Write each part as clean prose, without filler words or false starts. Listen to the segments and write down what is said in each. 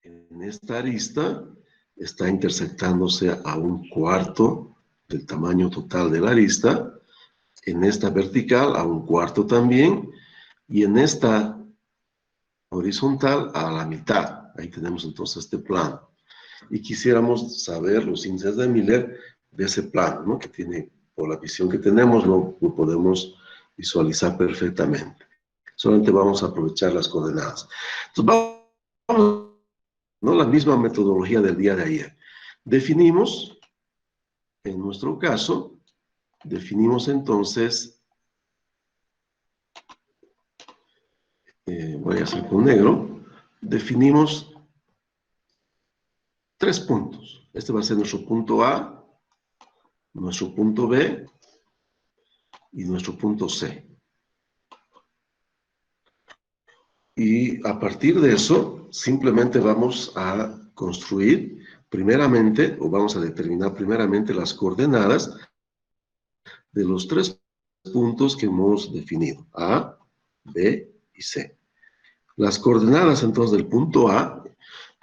en esta arista está intersectándose a 1/4 del tamaño total de la arista, en esta vertical a 1/4 también, y en esta horizontal a la mitad. Ahí tenemos entonces este plano. Y quisiéramos saber los índices de Miller de ese plano, ¿no? Que tiene, por la visión que tenemos, lo podemos visualizar perfectamente. Solamente vamos a aprovechar las coordenadas. Entonces, vamos, ¿no? La misma metodología del día de ayer. Definimos, en nuestro caso, definimos entonces, voy a hacer con negro, definimos 3 puntos. Este va a ser nuestro punto A, nuestro punto B y nuestro punto C. Y a partir de eso, simplemente vamos a construir primeramente, o vamos a determinar primeramente las coordenadas de los 3 puntos que hemos definido, A, B y C. Las coordenadas entonces del punto A,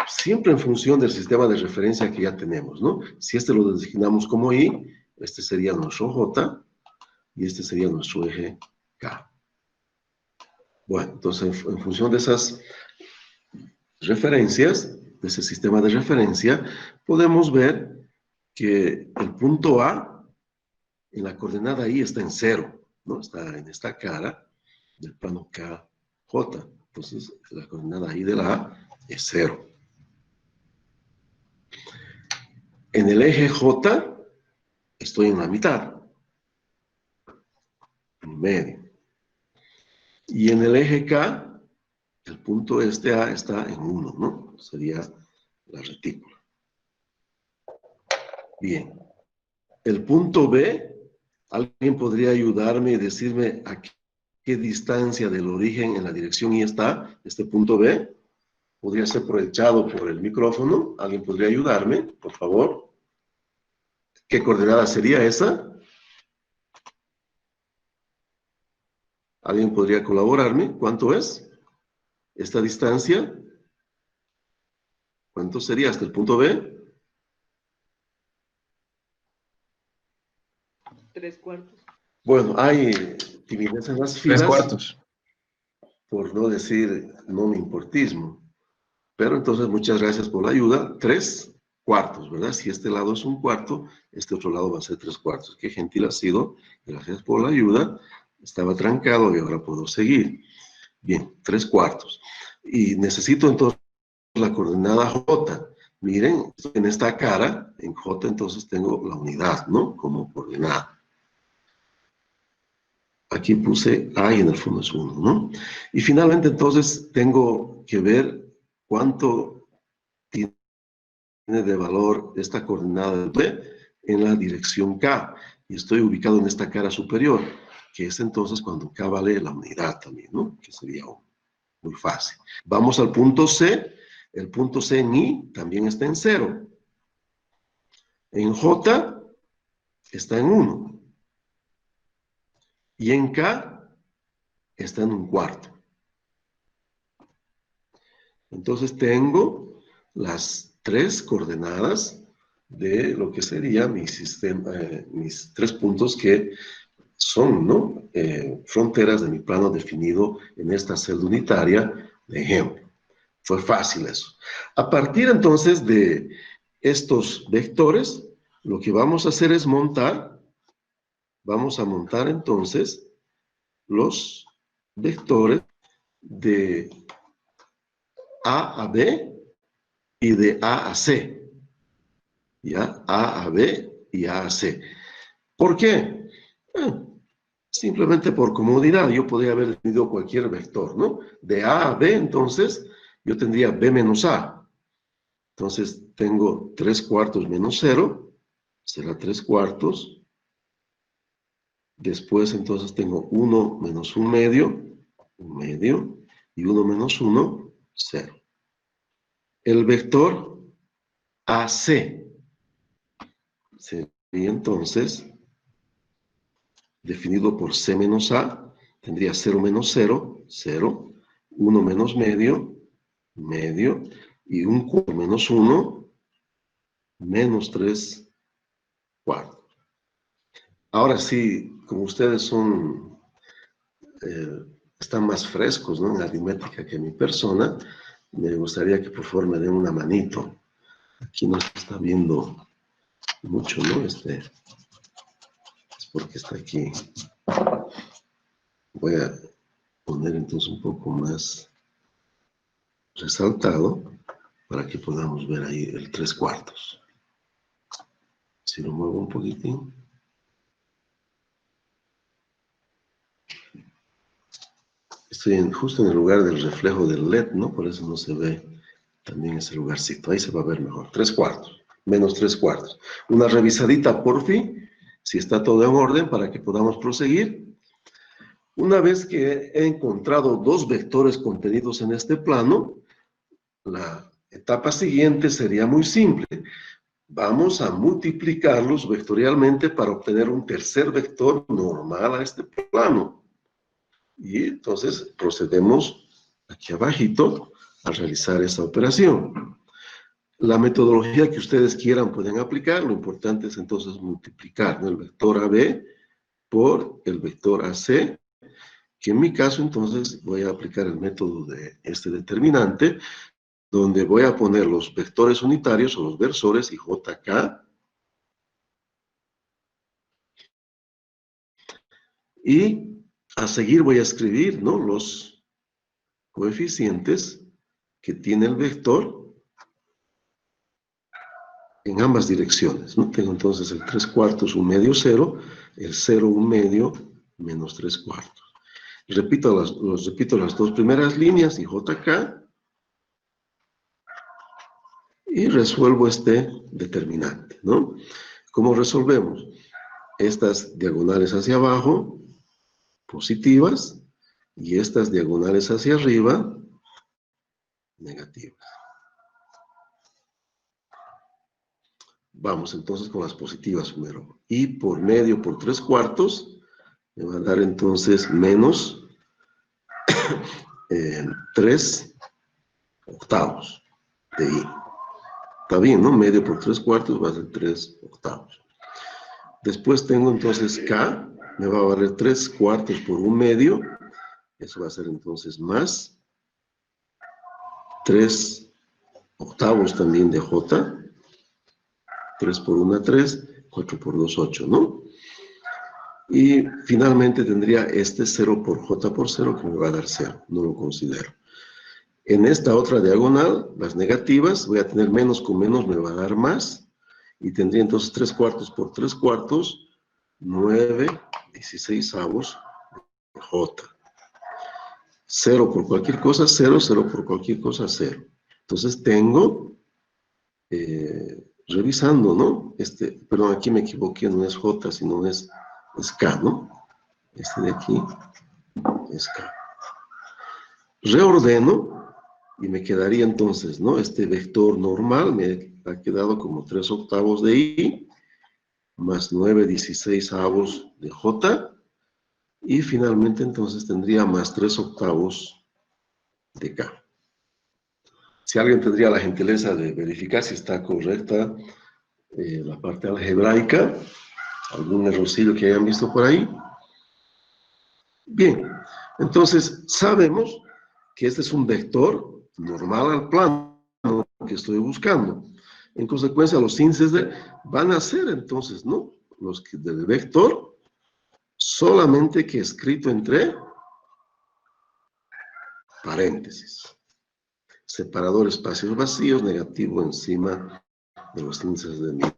siempre en función del sistema de referencia que ya tenemos, ¿no? Si este lo designamos como I, este sería nuestro J, y este sería nuestro eje K. Bueno, entonces en función de esas referencias, de ese sistema de referencia, podemos ver que el punto A, en la coordenada I está en 0, ¿no? Está en esta cara del plano KJ. Entonces, la coordenada I de la A es 0. En el eje J, estoy en la mitad, en medio. Y en el eje K, el punto este A está en 1, ¿no? Sería la retícula. Bien. El punto B, ¿alguien podría ayudarme y decirme a qué distancia del origen en la dirección Y está este punto B? Podría ser aprovechado por el micrófono. ¿Alguien podría ayudarme, por favor? ¿Qué coordenada sería esa? ¿Alguien podría colaborarme? ¿Cuánto es esta distancia? ¿Cuánto sería hasta el punto B? 3/4. Bueno, hay timidez en las filas. 3/4. Por no decir no me importismo. Pero entonces, muchas gracias por la ayuda. 3/4, ¿verdad? Si este lado es 1/4, este otro lado va a ser 3/4. Qué gentil ha sido. Gracias por la ayuda. Estaba trancado y ahora puedo seguir. Bien, 3/4. Y necesito entonces la coordenada J. Miren, en esta cara, en J, entonces tengo la unidad, ¿no? Como coordenada. Aquí puse A y en el fondo es 1, ¿no? Y finalmente, entonces, tengo que ver cuánto tiene de valor esta coordenada B en la dirección K. Y estoy ubicado en esta cara superior, que es entonces cuando K vale la unidad también, ¿no? Que sería 1. Muy fácil. Vamos al punto C. El punto C en I también está en 0. En J está en 1. Y en K está en 1/4. Entonces tengo las 3 coordenadas de lo que sería mi sistema, mis 3 puntos que son, ¿no? Fronteras de mi plano definido en esta celda unitaria de ejemplo. Fue fácil eso. A partir entonces de estos vectores, lo que vamos a hacer es vamos a montar entonces los vectores de A a B y de A a C. ¿Ya? A a B y A a C. ¿Por qué? Simplemente por comodidad. Yo podría haber definido cualquier vector, ¿no? De A a B, entonces, yo tendría B menos A. Entonces, tengo 3/4 menos 0. Será 3/4. Después, entonces, tengo 1 menos 1/2, y 1 menos 1, 0. El vector AC sería entonces definido por C menos A, tendría 0 menos 0, 0, 1 menos medio, y un cuarto menos 1, menos 3 cuartos. Ahora sí, como ustedes están más frescos, ¿no?, en aritmética que mi persona, me gustaría que por favor me den una manito. Aquí no se está viendo mucho, ¿no? Es porque está aquí. Voy a poner entonces un poco más resaltado para que podamos ver ahí el 3 cuartos. Si lo muevo un poquitín. Estoy justo en el lugar del reflejo del LED, ¿no? Por eso no se ve también ese lugarcito. Ahí se va a ver mejor. 3 cuartos, menos 3 cuartos. Una revisadita por fin, si está todo en orden, para que podamos proseguir. Una vez que he encontrado dos vectores contenidos en este plano, la etapa siguiente sería muy simple. Vamos a multiplicarlos vectorialmente para obtener un tercer vector normal a este plano. Y entonces procedemos aquí abajito a realizar esa operación. La metodología que ustedes quieran pueden aplicar, lo importante es entonces multiplicar, ¿no?, el vector AB por el vector AC, que en mi caso entonces voy a aplicar el método de este determinante, donde voy a poner los vectores unitarios o los versores y JK, y a seguir voy a escribir, ¿no?, los coeficientes que tiene el vector en ambas direcciones, ¿no? Tengo entonces el 3 cuartos, 1 medio, 0, el 0, 1 medio, menos 3 cuartos. Repito las dos primeras líneas y JK, y resuelvo este determinante, ¿no? ¿Cómo resolvemos? Estas diagonales hacia abajo, positivas, y estas diagonales hacia arriba, negativas. Vamos entonces con las positivas primero. Y por medio por 3 cuartos, me va a dar entonces menos 3 octavos de I. Está bien, ¿no? Medio por 3 cuartos va a ser 3 octavos. Después tengo entonces K, me va a valer 3 cuartos por 1 medio. Eso va a ser entonces más 3 octavos también de J. 3 por 1, 3, 4 por 2, 8, ¿no? Y finalmente tendría este 0 por J por 0, que me va a dar 0, no lo considero. En esta otra diagonal, las negativas, voy a tener menos con menos, me va a dar más, y tendría entonces 3 cuartos por 3 cuartos, 9 16avos de J. 0 por cualquier cosa, 0, 0 por cualquier cosa, 0. Entonces tengo, revisando, ¿no? Perdón, aquí me equivoqué, no es J, sino es K, ¿no? Este de aquí es K. Reordeno y me quedaría entonces, ¿no? Este vector normal me ha quedado como 3 octavos de I, más 9 16avos de J, y finalmente entonces tendría más 3 octavos de K. Si alguien tendría la gentileza de verificar si está correcta la parte algebraica, algún errorcillo que hayan visto por ahí. Bien, entonces sabemos que este es un vector normal al plano que estoy buscando. En consecuencia, los índices van a ser entonces, ¿no?, los del vector, solamente que escrito entre paréntesis. Separador espacios vacíos, negativo encima de los índices de Miller.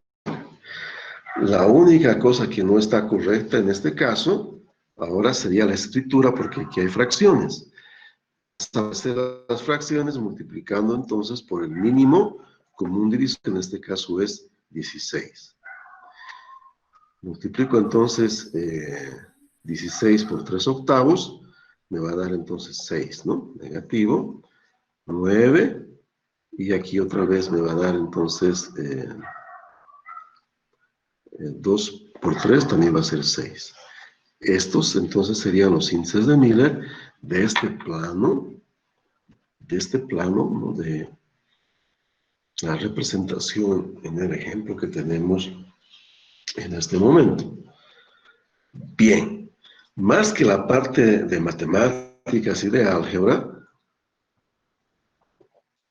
La única cosa que no está correcta en este caso, ahora sería la escritura, porque aquí hay fracciones. Establecer las fracciones multiplicando entonces por el mínimo común divisor, que en este caso es 16. Multiplico entonces 16 por 3 octavos, me va a dar entonces 6, ¿no? Negativo, 9, y aquí otra vez me va a dar entonces 2 por 3 también va a ser 6. Estos entonces serían los índices de Miller de este plano, ¿no?, la representación en el ejemplo que tenemos en este momento. Bien, más que la parte de matemáticas y de álgebra,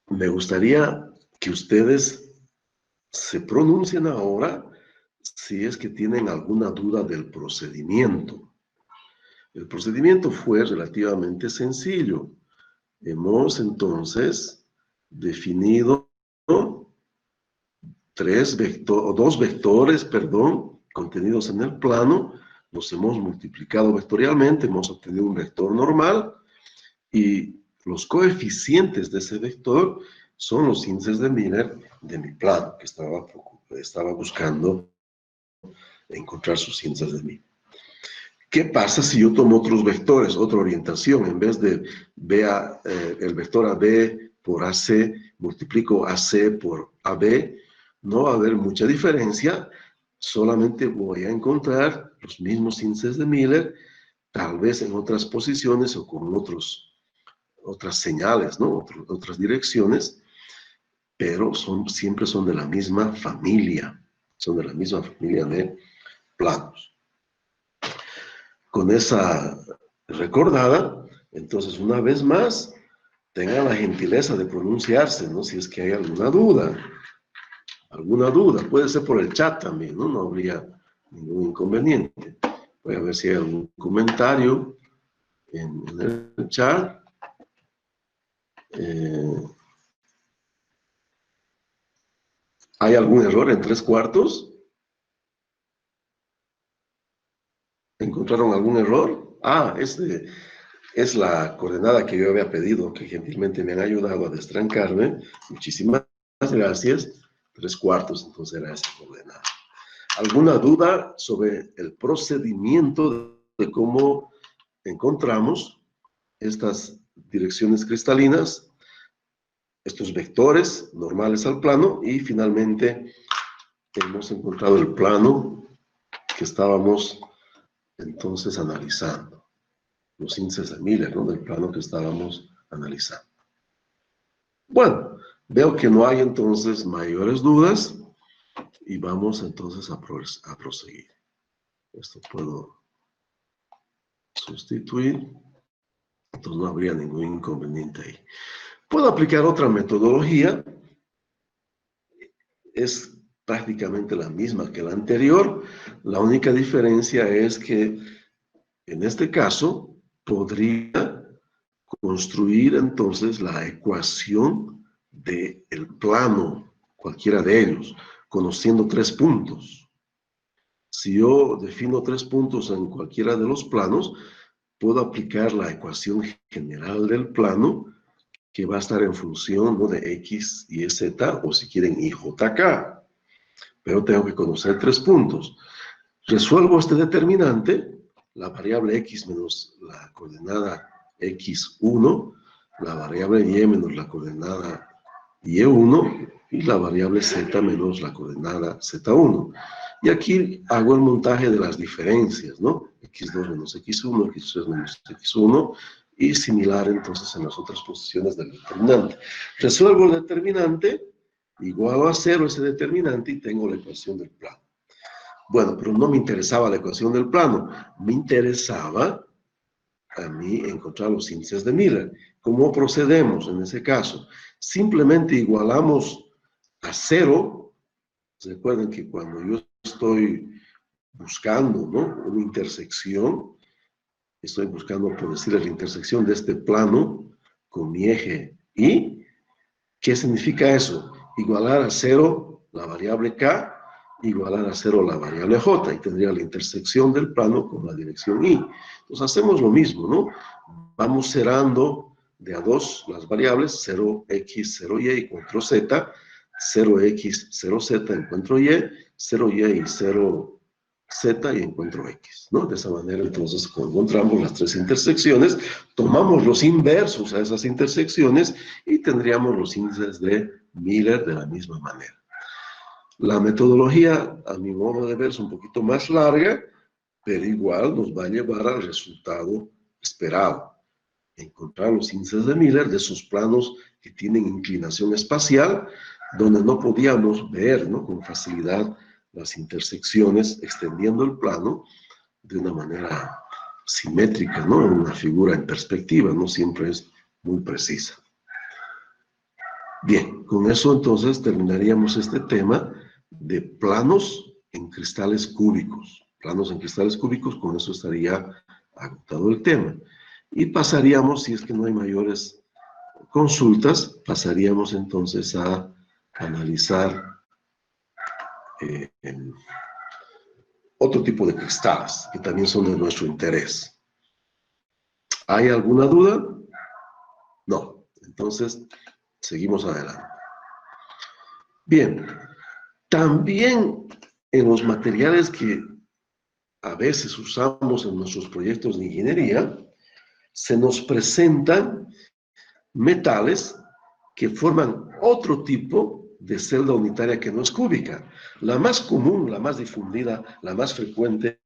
me gustaría que ustedes se pronuncien ahora si es que tienen alguna duda del procedimiento. El procedimiento fue relativamente sencillo. Hemos entonces definido dos vectores, contenidos en el plano. Los hemos multiplicado vectorialmente, hemos obtenido un vector normal y los coeficientes de ese vector son los índices de Miller de mi plano, que estaba buscando encontrar sus índices de Miller. ¿Qué pasa si yo tomo otros vectores, otra orientación? En vez de el vector AB por AC, multiplico AC por AB, no va a haber mucha diferencia, solamente voy a encontrar los mismos índices de Miller, tal vez en otras posiciones o con otras señales, ¿no? Otras direcciones, pero siempre son de la misma familia, son de la misma familia de planos. Con esa recordada, entonces una vez más, tengan la gentileza de pronunciarse, ¿no? Si es que hay alguna duda. Alguna duda, puede ser por el chat también, ¿no? No habría ningún inconveniente. Voy a ver si hay algún comentario en el chat. ¿Hay algún error en 3/4? ¿Encontraron algún error? Ah, es la coordenada que yo había pedido, que gentilmente me han ayudado a destrancarme. Muchísimas gracias. 3/4, entonces era esa coordenada. ¿Alguna duda sobre el procedimiento de cómo encontramos estas direcciones cristalinas, estos vectores normales al plano, y finalmente hemos encontrado el plano que estábamos entonces analizando, los índices de Miller, ¿no? Del plano que estábamos analizando? Bueno, veo que no hay entonces mayores dudas y vamos entonces a proseguir. Esto puedo sustituir, entonces no habría ningún inconveniente ahí. Puedo aplicar otra metodología, es prácticamente la misma que la anterior, la única diferencia es que en este caso podría construir entonces la ecuación del plano, cualquiera de ellos, conociendo 3 puntos. Si yo defino 3 puntos en cualquiera de los planos, puedo aplicar la ecuación general del plano, que va a estar en función, ¿no?, de X, Y, Z, o si quieren, Y, J, K. Pero tengo que conocer 3 puntos. Resuelvo este determinante, la variable X menos la coordenada X1, la variable Y menos la coordenada Y1, y la variable Z menos la coordenada Z1. Y aquí hago el montaje de las diferencias, ¿no? X2 menos X1, X3 menos X1, y similar entonces en las otras posiciones del determinante. Resuelvo el determinante, igualo a 0 ese determinante y tengo la ecuación del plano. Bueno, pero no me interesaba la ecuación del plano, me interesaba a mí encontrar los índices de Miller. ¿Cómo procedemos en ese caso? Simplemente igualamos a 0. Recuerden que cuando yo estoy buscando, ¿no?, una intersección, estoy buscando, por decir, la intersección de este plano con mi eje Y. ¿Qué significa eso? Igualar a 0 la variable K, igualar a 0 la variable J, y tendría la intersección del plano con la dirección Y. Entonces hacemos lo mismo, ¿no? Vamos cerrando de a 2 las variables, 0x, 0y, encuentro z, 0x, 0z, encuentro y, 0y y 0z y encuentro x, ¿no? De esa manera, entonces, encontramos las 3 intersecciones, tomamos los inversos a esas intersecciones y tendríamos los índices de Miller de la misma manera. La metodología, a mi modo de ver, es un poquito más larga, pero igual nos va a llevar al resultado esperado. Encontrar los índices de Miller de sus planos que tienen inclinación espacial donde no podíamos ver, ¿no?, con facilidad las intersecciones, extendiendo el plano de una manera simétrica, ¿no?, una figura en perspectiva, no siempre es muy precisa. Bien, con eso entonces terminaríamos este tema de planos en cristales cúbicos. Planos en cristales cúbicos, con eso estaría agotado el tema. Y pasaríamos, si es que no hay mayores consultas, pasaríamos entonces a analizar otro tipo de cristales que también son de nuestro interés. ¿Hay alguna duda? No. Entonces, seguimos adelante. Bien, también en los materiales que a veces usamos en nuestros proyectos de ingeniería, se nos presentan metales que forman otro tipo de celda unitaria que no es cúbica. La más común, la más difundida, la más frecuente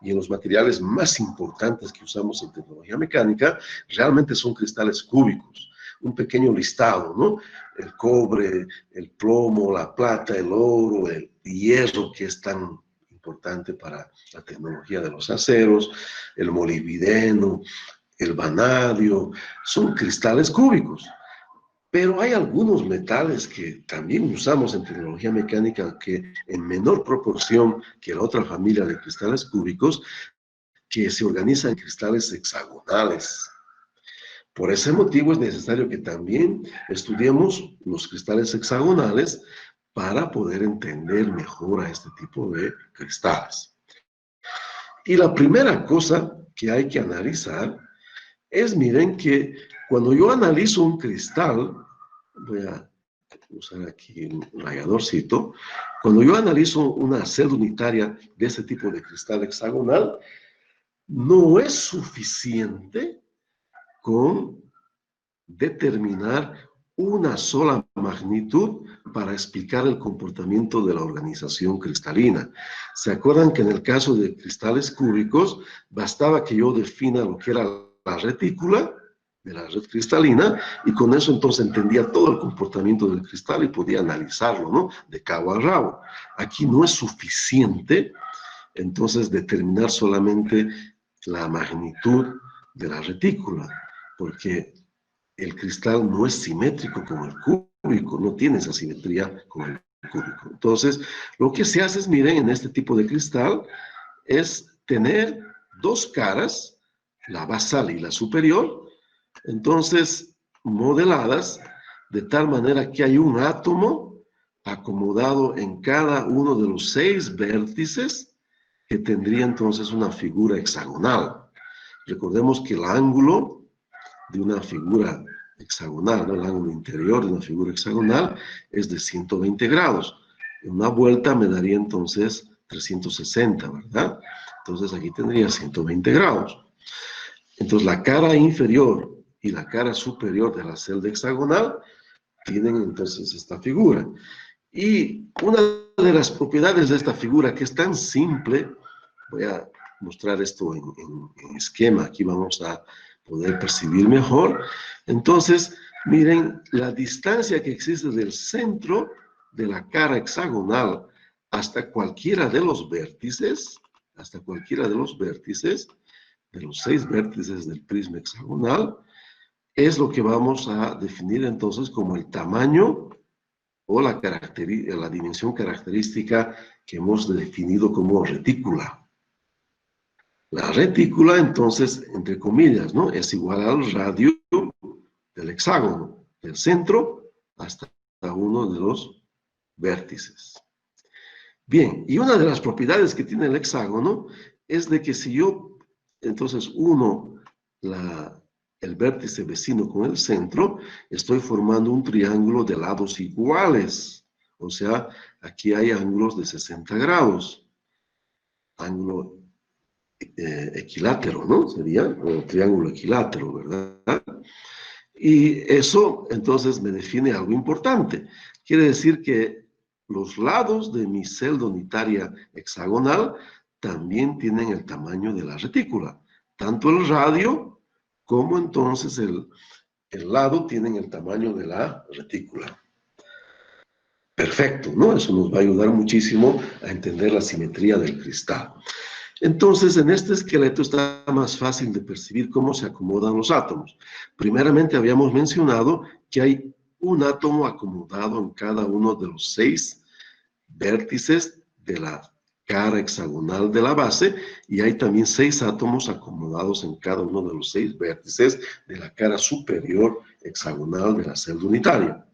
y en los materiales más importantes que usamos en tecnología mecánica, realmente son cristales cúbicos. Un pequeño listado, ¿no? El cobre, el plomo, la plata, el oro, el hierro, que es tan importante para la tecnología de los aceros, el molibdeno, el vanadio, son cristales cúbicos. Pero hay algunos metales que también usamos en tecnología mecánica que en menor proporción que la otra familia de cristales cúbicos, que se organizan en cristales hexagonales. Por ese motivo es necesario que también estudiemos los cristales hexagonales para poder entender mejor a este tipo de cristales. Y la primera cosa que hay que analizar es, miren, que cuando yo analizo un cristal, voy a usar aquí un rayadorcito, cuando yo analizo una celda unitaria de este tipo de cristal hexagonal, no es suficiente con determinar una sola magnitud para explicar el comportamiento de la organización cristalina. ¿Se acuerdan que en el caso de cristales cúbicos bastaba que yo defina lo que era la retícula de la red cristalina y con eso entonces entendía todo el comportamiento del cristal y podía analizarlo, ¿no?, de cabo a rabo? Aquí no es suficiente entonces determinar solamente la magnitud de la retícula, porque el cristal no es simétrico con el cúbico, no tiene esa simetría con el cúbico. Entonces, lo que se hace es, miren, en este tipo de cristal, es tener dos caras, la basal y la superior, entonces modeladas de tal manera que hay un átomo acomodado en cada uno de los 6 vértices que tendría entonces una figura hexagonal. Recordemos que el ángulo de una figura hexagonal, ¿no?, el ángulo interior de una figura hexagonal es de 120 grados. En una vuelta me daría entonces 360, ¿verdad? Entonces aquí tendría 120 grados. Entonces la cara inferior y la cara superior de la celda hexagonal tienen entonces esta figura. Y una de las propiedades de esta figura, que es tan simple, voy a mostrar esto en esquema, aquí vamos a poder percibir mejor. Entonces, miren, la distancia que existe del centro de la cara hexagonal hasta cualquiera de los vértices, de los 6 vértices del prisma hexagonal, es lo que vamos a definir entonces como el tamaño o la dimensión característica que hemos definido como retícula. La retícula, entonces, entre comillas, ¿no?, es igual al radio del hexágono, del centro hasta uno de los vértices. Bien, y una de las propiedades que tiene el hexágono es de que si yo, entonces, uno el vértice vecino con el centro, estoy formando un triángulo de lados iguales. O sea, aquí hay ángulos de 60 grados. Ángulo equilátero, ¿no? Sería, o triángulo equilátero, ¿verdad? Y eso, entonces, me define algo importante. Quiere decir que los lados de mi celda unitaria hexagonal también tienen el tamaño de la retícula. Tanto el radio como entonces el lado tienen el tamaño de la retícula. perfecto, ¿no? Eso nos va a ayudar muchísimo a entender la simetría del cristal. Entonces, en este esqueleto está más fácil de percibir cómo se acomodan los átomos. Primeramente, habíamos mencionado que hay un átomo acomodado en cada uno de los 6 vértices de la cara hexagonal de la base, y hay también 6 átomos acomodados en cada uno de los 6 vértices de la cara superior hexagonal de la celda unitaria.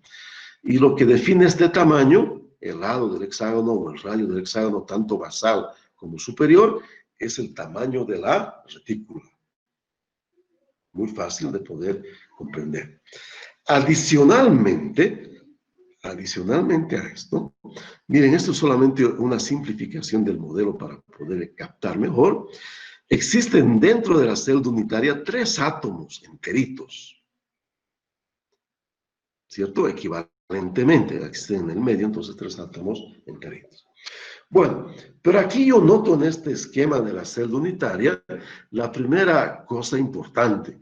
Y lo que define este tamaño, el lado del hexágono o el radio del hexágono, tanto basal como superior, es el tamaño de la retícula. Muy fácil de poder comprender. Adicionalmente a esto, miren, esto es solamente una simplificación del modelo para poder captar mejor. Existen dentro de la celda unitaria 3 átomos enteritos, ¿cierto? Equivalentemente, existen en el medio, entonces 3 átomos enteritos. Bueno, pero aquí yo noto en este esquema de la celda unitaria la primera cosa importante.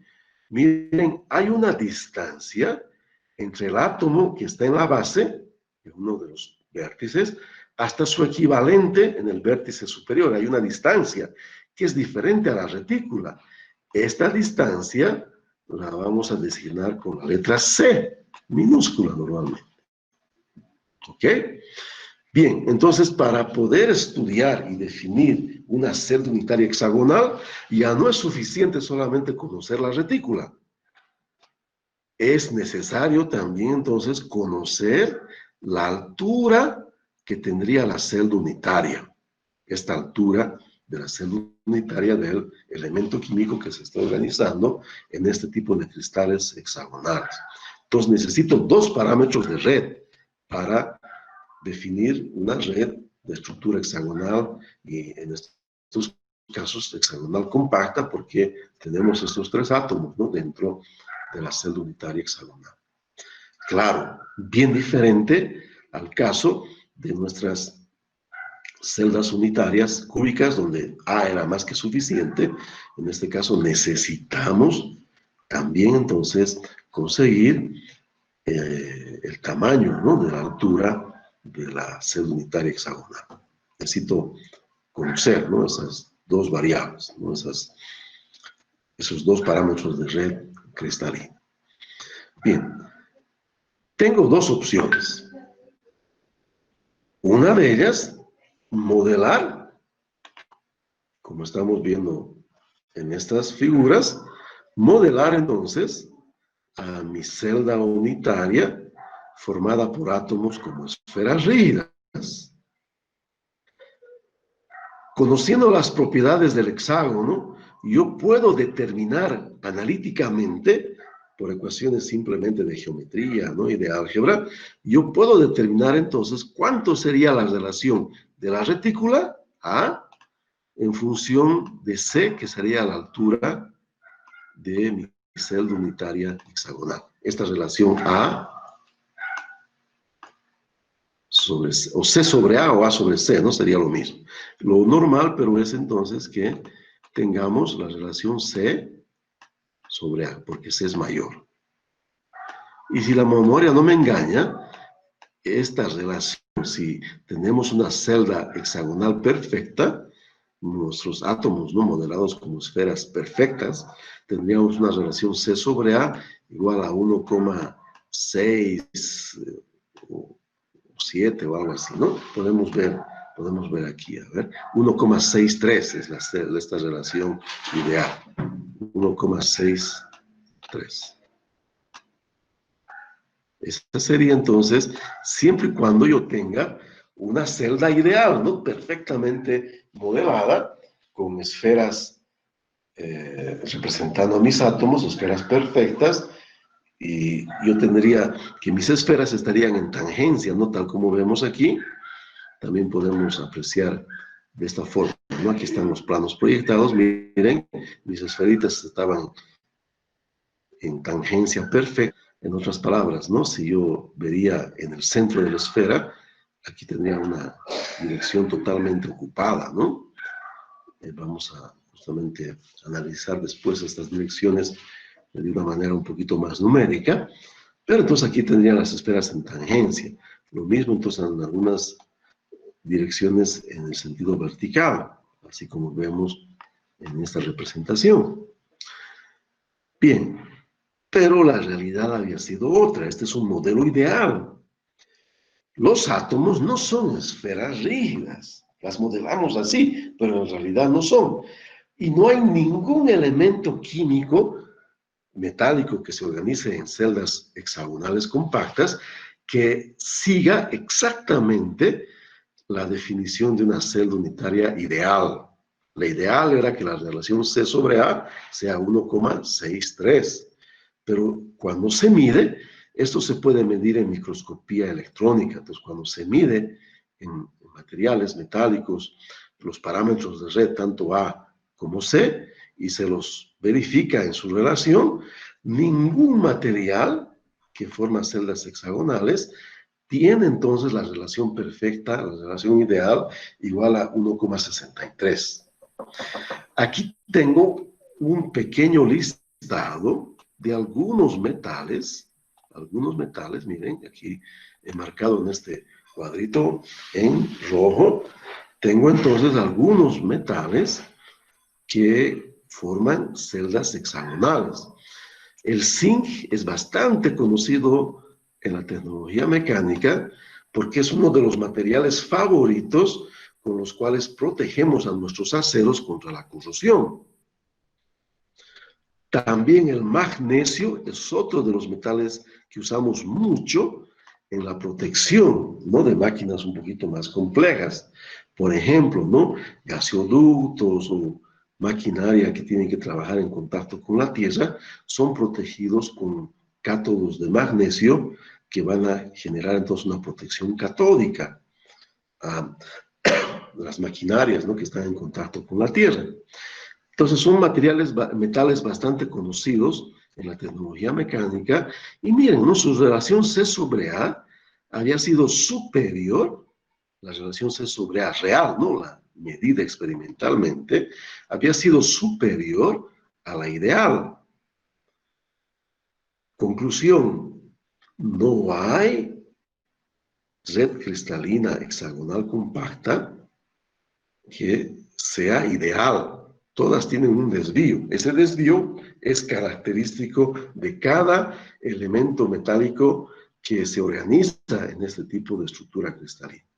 Miren, hay una distancia entre el átomo que está en la base, en uno de los vértices, hasta su equivalente en el vértice superior. Hay una distancia que es diferente a la retícula. Esta distancia la vamos a designar con la letra C, minúscula normalmente. ¿Ok? Bien, entonces para poder estudiar y definir una celda unitaria hexagonal, ya no es suficiente solamente conocer la retícula. Es necesario también entonces conocer la altura que tendría la celda unitaria. Esta altura de la celda unitaria del elemento químico que se está organizando en este tipo de cristales hexagonales. Entonces necesito 2 parámetros de red para definir una red de estructura hexagonal, y en estos casos hexagonal compacta, porque tenemos estos 3 átomos, ¿no?, dentro de la celda unitaria hexagonal. Claro, bien diferente al caso de nuestras celdas unitarias cúbicas, donde A era más que suficiente. En este caso necesitamos también entonces conseguir el tamaño, ¿no?, de la altura de la celda unitaria hexagonal. Necesito conocer, ¿no?, esas 2 variables, ¿no?, esos 2 parámetros de red cristalina. Bien, tengo 2 opciones. Una de ellas, modelar, como estamos viendo en estas figuras, modelar entonces a mi celda unitaria formada por átomos como esferas rígidas. Conociendo las propiedades del hexágono, yo puedo determinar analíticamente, por ecuaciones simplemente de geometría, ¿no?, y de álgebra, yo puedo determinar entonces cuánto sería la relación de la retícula A en función de C, que sería la altura de mi celda unitaria hexagonal. Esta relación A sobre, o C sobre A o A sobre C, no sería lo mismo. Lo normal, pero es entonces que tengamos la relación C sobre A, porque C es mayor. Y si la memoria no me engaña, esta relación, si tenemos una celda hexagonal perfecta, nuestros átomos, ¿no?, modelados como esferas perfectas, tendríamos una relación C sobre A igual a 1,6 o 7 o algo así, ¿no? Podemos ver aquí, a ver, 1,63 es esta relación ideal, 1,63. Esta sería entonces, siempre y cuando yo tenga una celda ideal, ¿no?, perfectamente modelada, con esferas representando a mis átomos, esferas perfectas, y yo tendría que mis esferas estarían en tangencia, ¿no?, tal como vemos aquí. También podemos apreciar de esta forma, ¿no? Aquí están los planos proyectados, miren, mis esferitas estaban en tangencia perfecta. En otras palabras, ¿no?, si yo vería en el centro de la esfera, aquí tendría una dirección totalmente ocupada, ¿no? Vamos a justamente analizar después estas direcciones de una manera un poquito más numérica, Pero entonces aquí tendrían las esferas en tangencia. Lo mismo entonces en algunas direcciones en el sentido vertical, así como vemos en esta representación. Bien, pero la realidad había sido otra. Este es un modelo ideal. Los átomos no son esferas rígidas. Las modelamos así, pero en realidad no son. Y no hay ningún elemento químico metálico que se organice en celdas hexagonales compactas que siga exactamente la definición de una celda unitaria ideal. La ideal era que la relación C sobre A sea 1,63. Pero cuando se mide, esto se puede medir en microscopía electrónica. Entonces, cuando se mide en materiales metálicos, los parámetros de red, tanto A como C, y se los verifica en su relación, ningún material que forma celdas hexagonales tiene entonces la relación perfecta, la relación ideal, igual a 1,63. Aquí tengo un pequeño listado de algunos metales, miren, aquí he marcado en este cuadrito en rojo, tengo entonces algunos metales que forman celdas hexagonales. El zinc es bastante conocido en la tecnología mecánica porque es uno de los materiales favoritos con los cuales protegemos a nuestros aceros contra la corrosión. También el magnesio es otro de los metales que usamos mucho en la protección, ¿no?, de máquinas un poquito más complejas. Por ejemplo, ¿no?, gasoductos o maquinaria que tienen que trabajar en contacto con la tierra son protegidos con cátodos de magnesio que van a generar entonces una protección catódica a las maquinarias, ¿no?, que están en contacto con la tierra. Entonces son metales bastante conocidos en la tecnología mecánica. Y miren, ¿no?, su relación C sobre A había sido superior, la relación C sobre A real, ¿no?, la medida experimentalmente, había sido superior a la ideal. Conclusión, no hay red cristalina hexagonal compacta que sea ideal. Todas tienen un desvío. Ese desvío es característico de cada elemento metálico que se organiza en este tipo de estructura cristalina.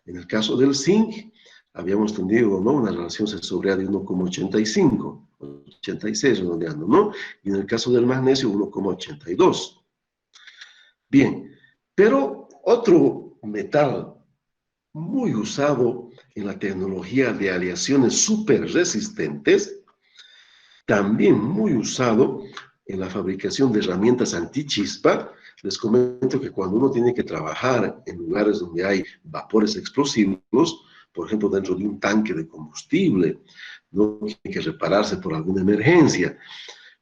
En el caso del zinc, habíamos tenido, ¿no?, una relación C sobre A de 1,85, 86 redondeando, ¿no? Y en el caso del magnesio, 1,82. Bien, pero otro metal muy usado en la tecnología de aleaciones súper resistentes, también muy usado en la fabricación de herramientas antichispa. Les comento que cuando uno tiene que trabajar en lugares donde hay vapores explosivos, por ejemplo, dentro de un tanque de combustible, no tiene que repararse por alguna emergencia.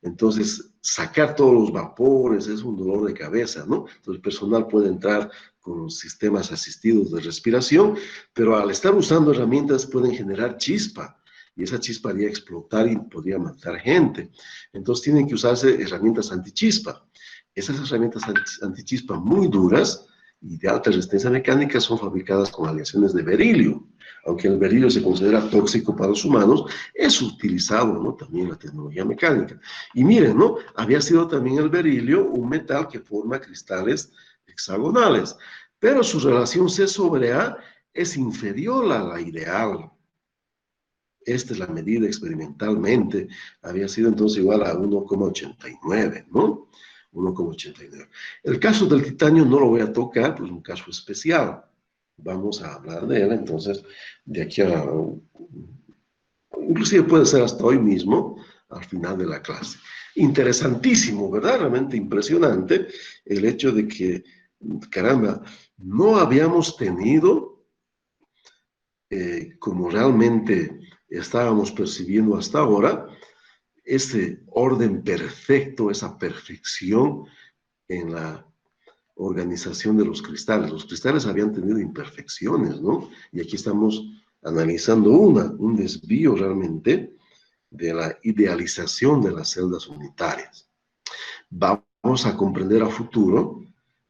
Entonces, sacar todos los vapores es un dolor de cabeza, ¿no? Entonces, el personal puede entrar con sistemas asistidos de respiración, pero al estar usando herramientas pueden generar chispa, y esa chispa haría explotar y podría matar gente. Entonces, tienen que usarse herramientas antichispa. Esas herramientas antichispa muy duras y de alta resistencia mecánica son fabricadas con aleaciones de berilio. Aunque el berilio se considera tóxico para los humanos, es utilizado, ¿no?, también en la tecnología mecánica. Y miren, ¿no?, había sido también el berilio un metal que forma cristales hexagonales, pero su relación C sobre A es inferior a la ideal. Esta es la medida experimentalmente, había sido entonces igual a 1,89, ¿no? 1,89. El caso del titanio no lo voy a tocar, pues es un caso especial. Vamos a hablar de él, entonces, de aquí a... Inclusive puede ser hasta hoy mismo, al final de la clase. Interesantísimo, ¿verdad? Realmente impresionante el hecho de que, caramba, no habíamos tenido, como realmente estábamos percibiendo hasta ahora, ese orden perfecto, esa perfección en la organización de los cristales. Los cristales habían tenido imperfecciones, ¿no? Y aquí estamos analizando un desvío realmente de la idealización de las celdas unitarias. Vamos vamos a comprender a futuro,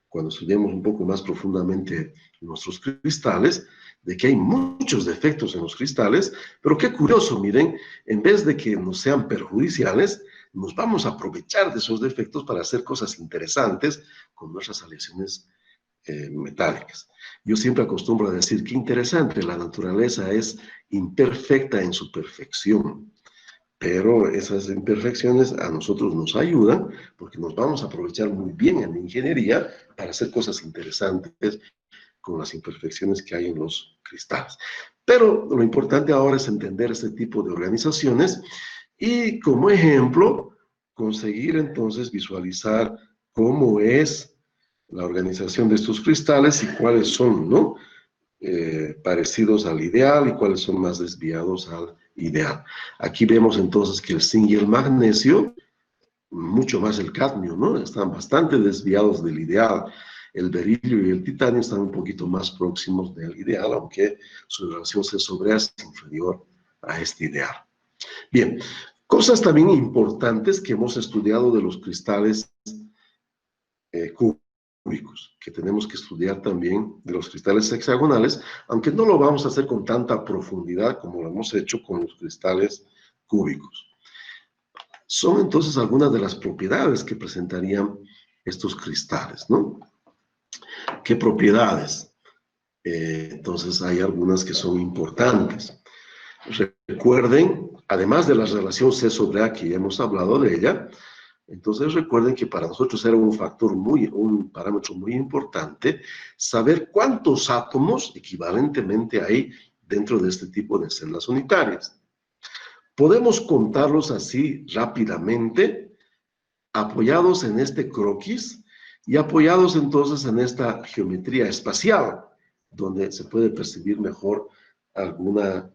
cuando estudiemos un poco más profundamente nuestros cristales, de que hay muchos defectos en los cristales, pero qué curioso, miren, en vez de que nos sean perjudiciales, nos vamos a aprovechar de esos defectos para hacer cosas interesantes con nuestras aleaciones metálicas. Yo siempre acostumbro a decir que interesante, la naturaleza es imperfecta en su perfección, pero esas imperfecciones a nosotros nos ayudan porque nos vamos a aprovechar muy bien en la ingeniería para hacer cosas interesantes con las imperfecciones que hay en los cristales. Pero lo importante ahora es entender este tipo de organizaciones y, como ejemplo, conseguir entonces visualizar cómo es la organización de estos cristales y cuáles son, ¿no? Parecidos al ideal y cuáles son más desviados al ideal. Aquí vemos entonces que el zinc y el magnesio, mucho más el cadmio, ¿no? Están bastante desviados del ideal. El berilio y el titanio están un poquito más próximos del ideal, aunque su relación C sobre A es inferior a este ideal. Bien, cosas también importantes que hemos estudiado de los cristales cúbicos, que tenemos que estudiar también de los cristales hexagonales, aunque no lo vamos a hacer con tanta profundidad como lo hemos hecho con los cristales cúbicos. Son entonces algunas de las propiedades que presentarían estos cristales, ¿no? ¿Qué propiedades? Entonces hay algunas que son importantes. Recuerden, además de la relación C sobre A, que ya hemos hablado de ella, entonces recuerden que para nosotros era un parámetro muy importante saber cuántos átomos equivalentemente hay dentro de este tipo de celdas unitarias. Podemos contarlos así rápidamente, apoyados en este croquis y apoyados entonces en esta geometría espacial, donde se puede percibir mejor alguna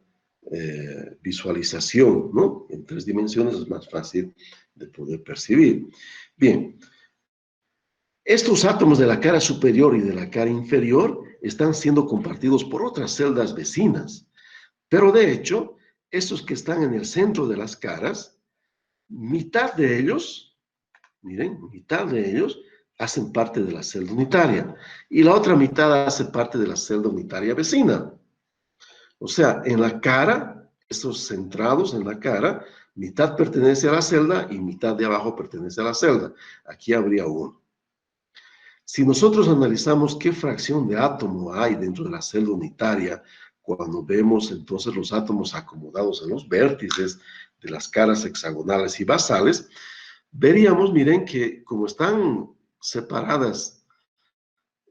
visualización, ¿no? En 3 dimensiones es más fácil de poder percibir. Bien, estos átomos de la cara superior y de la cara inferior están siendo compartidos por otras celdas vecinas, pero de hecho, estos que están en el centro de las caras, mitad de ellos, miren, mitad de ellos hacen parte de la celda unitaria y la otra mitad hace parte de la celda unitaria vecina. O sea, en la cara, estos centrados en la cara, mitad pertenece a la celda y mitad de abajo pertenece a la celda. Aquí habría uno. Si nosotros analizamos qué fracción de átomo hay dentro de la celda unitaria, cuando vemos entonces los átomos acomodados en los vértices de las caras hexagonales y basales, veríamos, miren, que como están separadas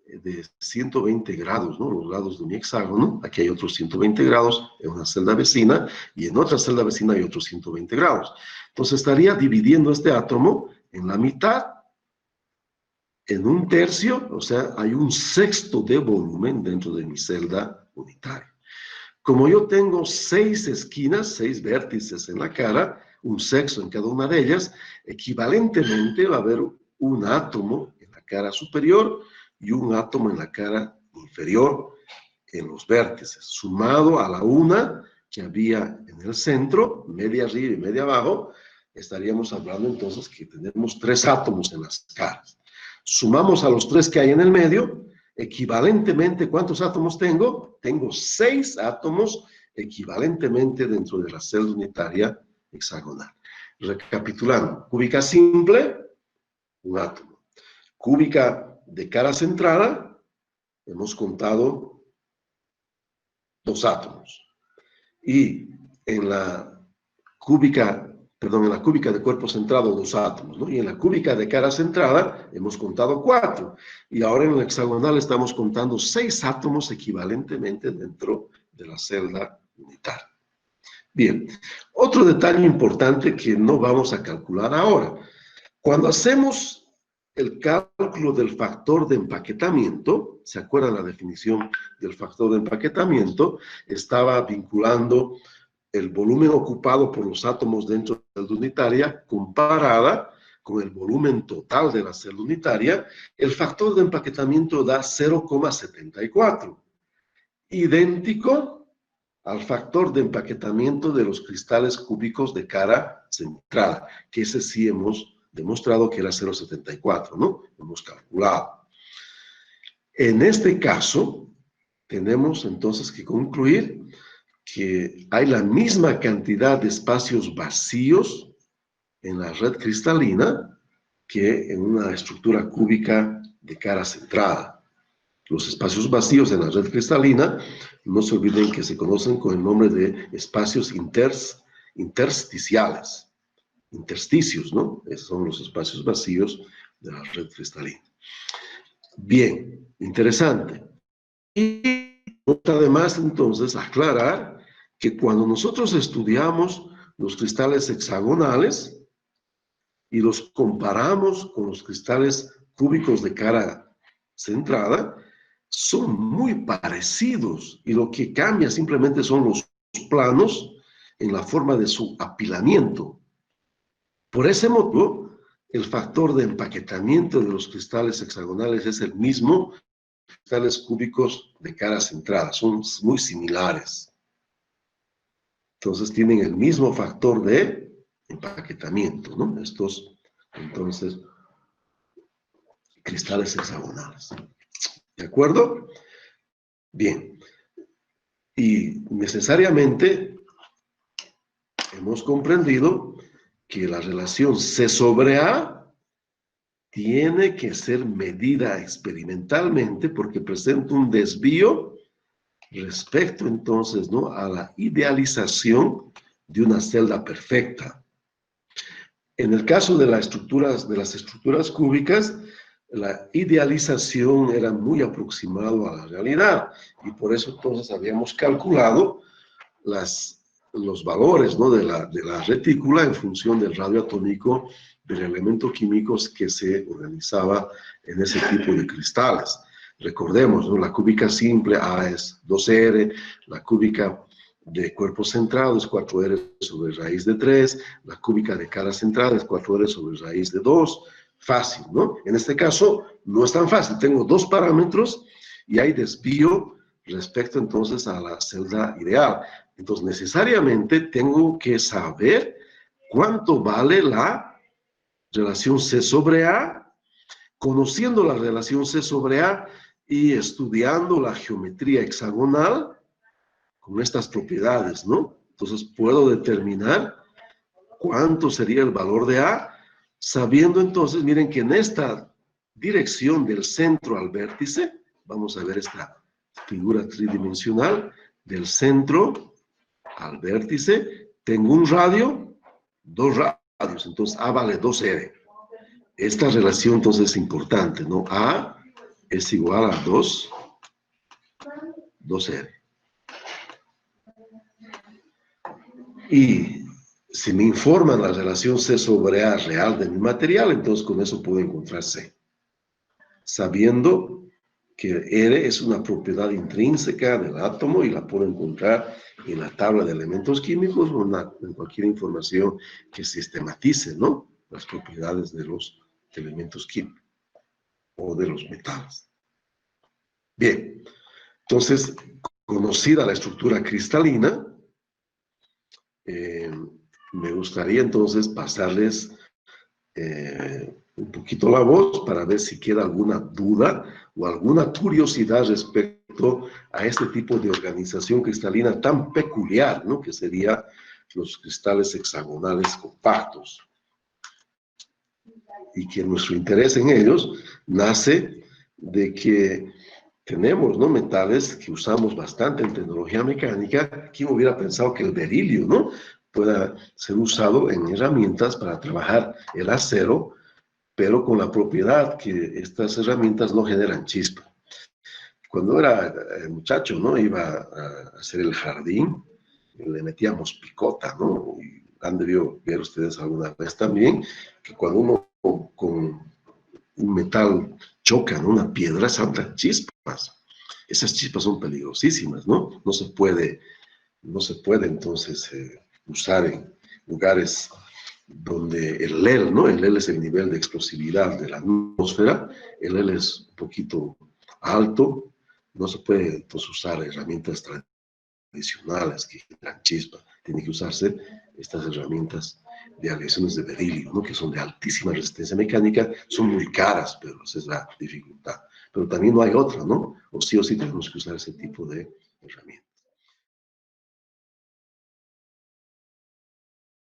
de 120 grados, ¿no? Los lados de un hexágono, aquí hay otros 120 grados en una celda vecina, y en otra celda vecina hay otros 120 grados. Entonces estaría dividiendo este átomo en la mitad, en un tercio, o sea, hay un sexto de volumen dentro de mi celda unitaria. Como yo tengo 6 esquinas, 6 vértices en la cara, un sexto en cada una de ellas, equivalentemente va a haber un átomo en la cara superior y un átomo en la cara inferior en los vértices, sumado a la una que había en el centro, media arriba y media abajo, estaríamos hablando entonces que tenemos 3 átomos en las caras. Sumamos a los 3 que hay en el medio, equivalentemente, ¿cuántos átomos tengo? Tengo 6 átomos equivalentemente dentro de la celda unitaria hexagonal. Recapitulando, cúbica simple, un átomo. Cúbica de cara centrada, hemos contado 2 átomos. Y en la cúbica de cuerpo centrado 2 átomos, ¿no? Y en la cúbica de cara centrada hemos contado 4. Y ahora en la hexagonal estamos contando 6 átomos equivalentemente dentro de la celda unitaria. Bien, otro detalle importante que no vamos a calcular ahora. Cuando hacemos el cálculo del factor de empaquetamiento, ¿se acuerdan la definición del factor de empaquetamiento? Estaba vinculando el volumen ocupado por los átomos dentro de la celda unitaria comparada con el volumen total de la celda unitaria. El factor de empaquetamiento da 0,74, idéntico al factor de empaquetamiento de los cristales cúbicos de cara central, que ese sí hemos demostrado que era 0,74, ¿no? Hemos calculado. En este caso, tenemos entonces que concluir que hay la misma cantidad de espacios vacíos en la red cristalina que en una estructura cúbica de cara centrada. Los espacios vacíos en la red cristalina, no se olviden que se conocen con el nombre de espacios intersticiales, intersticios, ¿no? Esos son los espacios vacíos de la red cristalina. Bien, interesante. Y además, entonces, aclarar que cuando nosotros estudiamos los cristales hexagonales y los comparamos con los cristales cúbicos de cara centrada, son muy parecidos y lo que cambia simplemente son los planos en la forma de su apilamiento. Por ese motivo, el factor de empaquetamiento de los cristales hexagonales es el mismo cristales cúbicos de cara centrada, son muy similares. Entonces tienen el mismo factor de empaquetamiento, ¿no? Estos, entonces, cristales hexagonales. ¿De acuerdo? Bien. Y necesariamente hemos comprendido que la relación C sobre A tiene que ser medida experimentalmente porque presenta un desvío respecto entonces, ¿no?, a la idealización de una celda perfecta. En el caso de las estructuras cúbicas, la idealización era muy aproximado a la realidad y por eso entonces habíamos calculado los valores, ¿no?, de la retícula en función del radio atómico del elemento químico que se organizaba en ese tipo de cristales. Recordemos, ¿no?, la cúbica simple A es 2R, la cúbica de cuerpo centrado es 4R sobre raíz de 3, la cúbica de cara centrada es 4R sobre raíz de 2, fácil, ¿no? En este caso no es tan fácil, tengo dos parámetros y hay desvío respecto entonces a la celda ideal. Entonces necesariamente tengo que saber cuánto vale la relación C sobre A, conociendo la relación C sobre A y estudiando la geometría hexagonal con estas propiedades, ¿no? Entonces puedo determinar cuánto sería el valor de A, sabiendo entonces, miren que en esta dirección del centro al vértice, vamos a ver esta figura tridimensional, del centro al vértice, tengo un radio, dos radios, entonces A vale 2R. Esta relación entonces es importante, ¿no? A es igual a 2R. Y si me informan la relación C sobre A real de mi material, entonces con eso puedo encontrar C. Sabiendo que R es una propiedad intrínseca del átomo y la puedo encontrar en la tabla de elementos químicos o en cualquier información que sistematice, ¿no?, las propiedades de los elementos químicos o de los metales. Bien, entonces, conocida la estructura cristalina, me gustaría entonces pasarles un poquito la voz para ver si queda alguna duda o alguna curiosidad respecto a este tipo de organización cristalina tan peculiar, ¿no?, que sería los cristales hexagonales compactos. Y que nuestro interés en ellos nace de que tenemos, ¿no?, metales que usamos bastante en tecnología mecánica. ¿Quién hubiera pensado que el berilio, ¿no?, pueda ser usado en herramientas para trabajar el acero, pero con la propiedad que estas herramientas no generan chispa? Cuando era muchacho, ¿no?, iba a hacer el jardín, le metíamos picota, ¿no? Y han debido ver ustedes alguna vez también, que cuando uno con un metal choca, ¿no?, una piedra, saltan chispas. Esas chispas son peligrosísimas, ¿no? No se puede entonces usar en lugares donde el LEL, ¿no? El LEL es el nivel de explosividad de la atmósfera, el LEL es un poquito alto, no se puede entonces usar herramientas tradicionales que generan chispa, tiene que usarse estas herramientas de aleaciones de berilio, ¿no? Que son de altísima resistencia mecánica, son muy caras, pero esa es la dificultad. Pero también no hay otra, ¿no? O sí tenemos que usar ese tipo de herramientas.